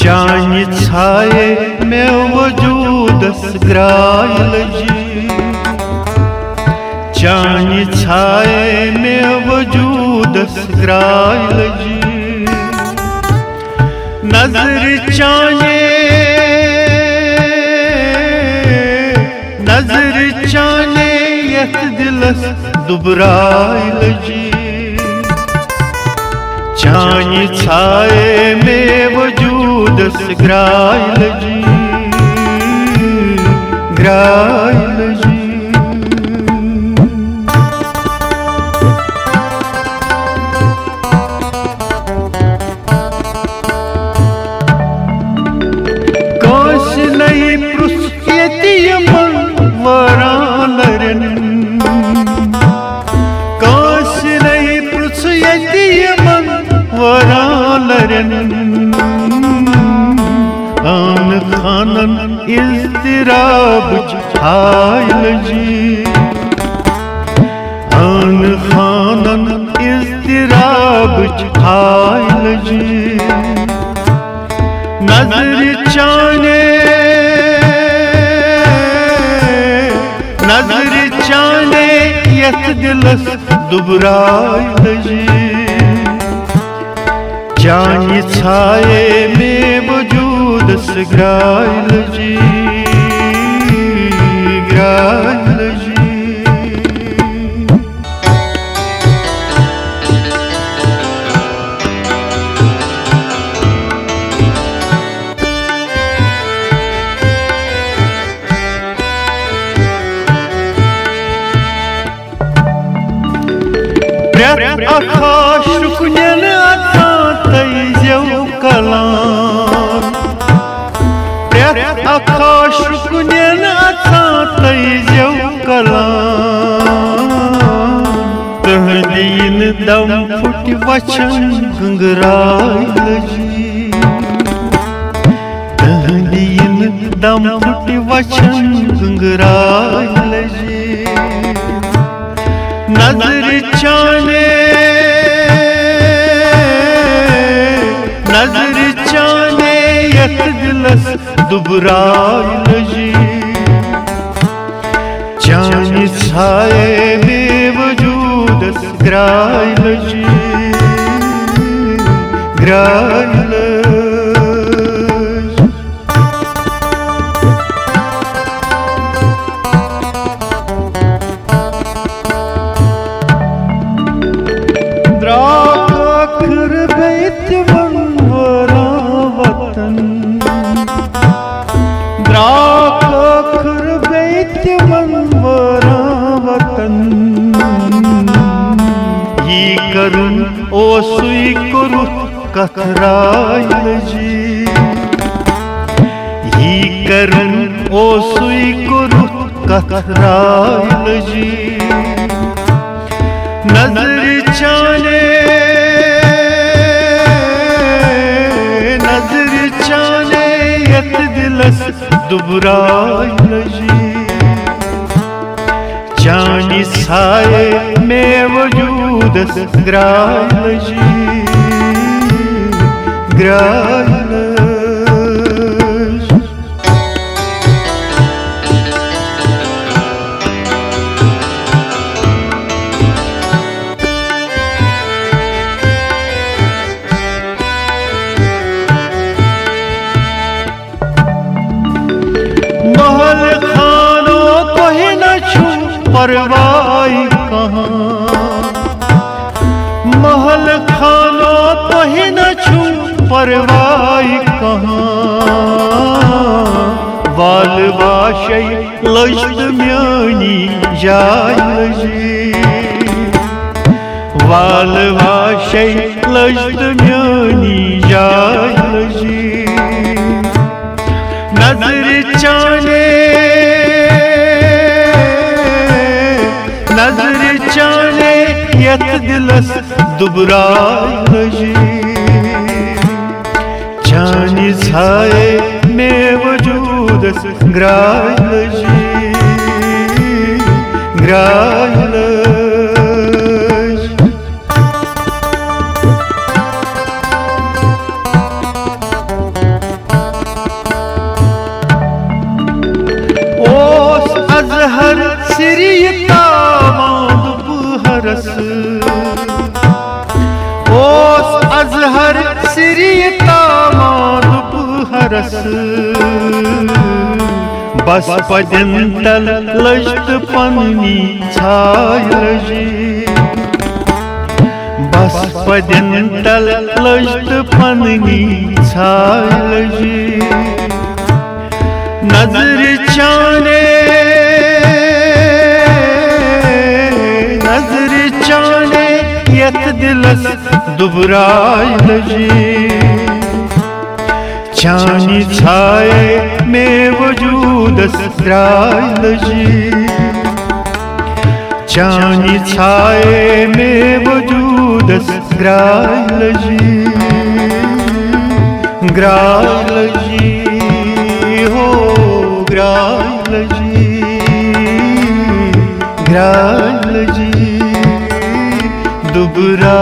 चानि छाये में वजूदस ग्रायल जी, चानि छाये में वजूदस ग्रायल जी। नजर चाने यथ दिलस दुबरायल जी। चानि छाये में वजूदस ग्रायल जी, ग्रायल जी। काश नहीं पृष्ठयति यमन वरालरन, काश नहीं पृष्ठयति यमन वरालरन। आन खानन इज़्तिराब छायल जी, आन खानन इज़्तिराब छायल जी। नजर चाने यथ दिलस दुबरायल जी। चानि छाये में वजूदस ग्रायल जी, ग्रायल जी। आकाश रुकन अथा तैजो कलाम, आकाश रुकन अथा तैजो कलाम। तहदीन दम फुट वचन गंगरायल जी, तहदीन दम फुट वचन गंगरायल जी। नजर चाने यथ दिलस दुबरायल जी। चानि छाये में वजूदस ग्रायल जी, ग्रायल। द्राखर बैत मनवरा वतन, द्राखर बैत मनवरा वतन। ये करुन ओ सुई कुरु कथरायल जी, ये करुन ओ सुई कुरु कथरायल जी। नजर चाने यथ दिलस दुबरायल जी। चानि छाये में वजूदस ग्रायल जी, ग्रायल। महल खानों को ही न छू परवाई कहाँ, महल खानों को ही न छू परवाई कहाँ। वाल वाशै लज्त म्यानी जायल जी, वाल वाशै लज्त म्यानी जायल जी। नजर चाने यथ दिलस दुबरायल जी। चानि छाये में वजूदस ग्रायल जी, ग्रायल। तरस बस पदन तल लजत पन्नी छाय लजी बस पदन तल लजत पन्नी छाय लजी नजर चाने यत दिलस दुबराय लजी चानी छाए में वजूदस द्राय लजी चानी छाए में वजूदस ग्राय लजी हो ग्राय लजी दुबरा